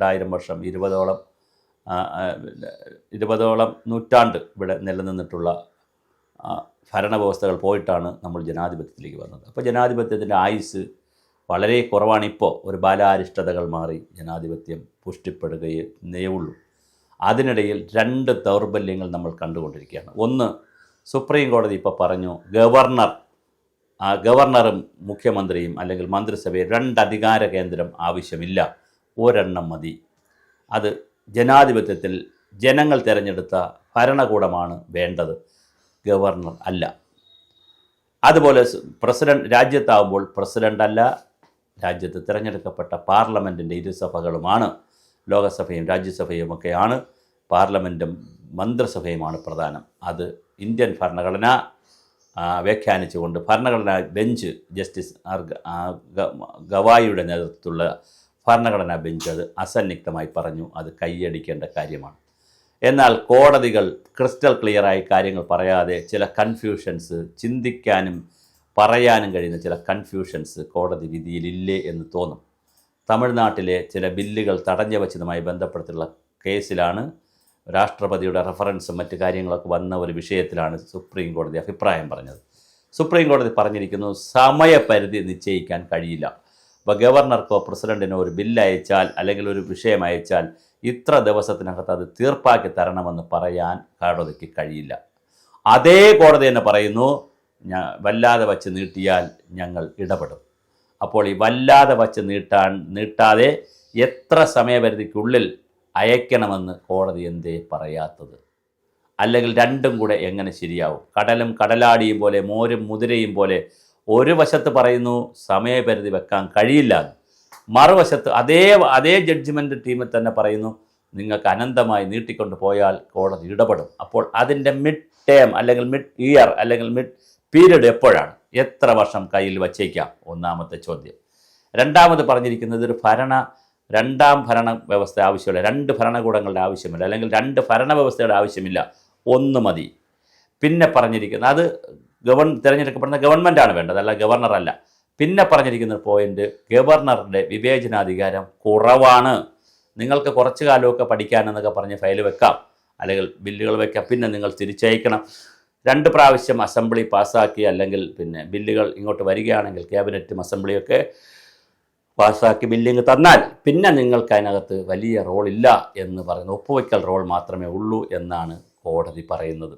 2000 വർഷം 20ഓളം നൂറ്റാണ്ട് ഇവിടെ നിലനിന്നിട്ടുള്ള ഭരണവ്യവസ്ഥകൾ പോയിട്ടാണ് നമ്മൾ ജനാധിപത്യത്തിലേക്ക് വന്നത്. അപ്പോൾ ജനാധിപത്യത്തിൻ്റെ ആയുസ് വളരെ കുറവാണ്. ഇപ്പോൾ ഒരു ബാലാരിഷ്ടതകൾ മാറി ജനാധിപത്യം പുഷ്ടിപ്പെടുകയേ ഉള്ളൂ. അതിനിടയിൽ 2 ദൗർബല്യങ്ങൾ നമ്മൾ കണ്ടുകൊണ്ടിരിക്കുകയാണ്. ഒന്ന്, സുപ്രീം കോടതി ഇപ്പോൾ പറഞ്ഞു, ഗവർണറും മുഖ്യമന്ത്രിയും അല്ലെങ്കിൽ മന്ത്രിസഭയിൽ 2 അധികാര കേന്ദ്രം ആവശ്യമില്ല, ഒരെണ്ണം മതി. അത് ജനാധിപത്യത്തിൽ ജനങ്ങൾ തിരഞ്ഞെടുത്ത ഭരണകൂടമാണ് വേണ്ടത്, ഗവർണർ അല്ല. അതുപോലെ പ്രസിഡന്റ് രാജ്യത്താവുമ്പോൾ പ്രസിഡന്റ് അല്ല, രാജ്യത്ത് തിരഞ്ഞെടുക്കപ്പെട്ട പാർലമെൻറ്റിൻ്റെ ഇരുസഭകളുമാണ്, ലോകസഭയും രാജ്യസഭയും ഒക്കെയാണ്, പാർലമെൻറ്റും മന്ത്രിസഭയുമാണ് പ്രധാനം. അത് ഇന്ത്യൻ ഭരണഘടന വ്യാഖ്യാനിച്ചുകൊണ്ട് ഭരണഘടനാ ബെഞ്ച് ജസ്റ്റിസ് ഗവായിയുടെ നേതൃത്വത്തിലുള്ള ഭരണഘടനാ ബെഞ്ച് അത് അസന്നിഗ്ധമായി പറഞ്ഞു, അത് കൈയടിക്കേണ്ട കാര്യമാണ്. എന്നാൽ കോടതികൾ ക്രിസ്റ്റൽ ക്ലിയറായി കാര്യങ്ങൾ പറയാതെ ചില കൺഫ്യൂഷൻസ്, ചിന്തിക്കാനും പറയാനും കഴിയുന്ന ചില കൺഫ്യൂഷൻസ് കോടതി വിധിയിലില്ലേ എന്ന് തോന്നും. തമിഴ്നാട്ടിലെ ചില ബില്ലുകൾ തടഞ്ഞു വച്ചതുമായി ബന്ധപ്പെട്ടുള്ള കേസിലാണ്, രാഷ്ട്രപതിയുടെ റെഫറൻസും മറ്റ് കാര്യങ്ങളൊക്കെ വന്ന ഒരു വിഷയത്തിലാണ് സുപ്രീം കോടതി അഭിപ്രായം പറഞ്ഞത്. സുപ്രീം കോടതി പറഞ്ഞിരിക്കുന്നു, സമയപരിധി നിശ്ചയിക്കാൻ കഴിയില്ല. അപ്പോൾ ഗവർണർക്കോ പ്രസിഡൻറ്റിനോ ഒരു ബില്ല് അയച്ചാൽ അല്ലെങ്കിൽ ഒരു വിഷയം അയച്ചാൽ ഇത്ര ദിവസത്തിനകത്ത് അത് തീർപ്പാക്കി തരണമെന്ന് പറയാൻ കോടതിക്ക് കഴിയില്ല. അതേ കോടതി തന്നെ പറയുന്നു, വല്ലാതെ വച്ച് നീട്ടിയാൽ ഞങ്ങൾ ഇടപെടും. അപ്പോൾ ഈ വല്ലാതെ വച്ച് നീട്ടാതെ എത്ര സമയപരിധിക്കുള്ളിൽ അയക്കണമെന്ന് കോടതി എന്തേ പറയാത്തത്? അല്ലെങ്കിൽ രണ്ടും കൂടെ എങ്ങനെ ശരിയാവും? കടലും കടലാടിയും പോലെ മോരും മുതിരയും പോലെ ഒരു വശത്ത് പറയുന്നു സമയപരിധി വെക്കാൻ കഴിയില്ല, മറുവശത്ത് അതേ ജഡ്ജ്മെൻറ്റ് ടീമിൽ തന്നെ പറയുന്നു നിങ്ങൾക്ക് അനന്തമായി നീട്ടിക്കൊണ്ട് പോയാൽ കോടതി ഇടപെടും. അപ്പോൾ അതിൻ്റെ മിഡ് ടേം അല്ലെങ്കിൽ മിഡ് ഇയർ അല്ലെങ്കിൽ മിഡ് പീരീഡ് എപ്പോഴാണ്? എത്ര വർഷം കയ്യിൽ വച്ചേക്കാം? ഒന്നാമത്തെ ചോദ്യം. രണ്ടാമത് പറഞ്ഞിരിക്കുന്നത് ഒരു രണ്ടാം ഭരണ വ്യവസ്ഥ ആവശ്യമില്ല, 2 ഭരണകൂടങ്ങളുടെ ആവശ്യമില്ല, അല്ലെങ്കിൽ 2 ഭരണവ്യവസ്ഥയുടെ ആവശ്യമില്ല, 1 മതി. പിന്നെ പറഞ്ഞിരിക്കുന്നത് അത് തിരഞ്ഞെടുക്കപ്പെടുന്ന ഗവൺമെൻറ്റാണ് വേണ്ടത്, അല്ല ഗവർണറല്ല. പിന്നെ പറഞ്ഞിരിക്കുന്ന പോയിൻ്റ്, ഗവർണറുടെ വിവേചനാധികാരം കുറവാണ്. നിങ്ങൾക്ക് കുറച്ച് കാലമൊക്കെ പഠിക്കാനെന്നൊക്കെ പറഞ്ഞ് ഫയൽ വെക്കാം, അല്ലെങ്കിൽ ബില്ലുകൾ വെക്കാം, പിന്നെ നിങ്ങൾ തിരിച്ചയക്കണം. 2 പ്രാവശ്യം അസംബ്ലി പാസ്സാക്കി അല്ലെങ്കിൽ പിന്നെ ബില്ലുകൾ ഇങ്ങോട്ട് വരികയാണെങ്കിൽ ക്യാബിനറ്റും അസംബ്ലിയൊക്കെ പാസ്സാക്കി ബില്ലിങ് തന്നാൽ പിന്നെ നിങ്ങൾക്ക് അതിനകത്ത് വലിയ റോളില്ല എന്ന് പറയുന്നു, ഒപ്പുവയ്ക്കൽ റോൾ മാത്രമേ ഉള്ളൂ എന്നാണ് കോടതി പറയുന്നത്.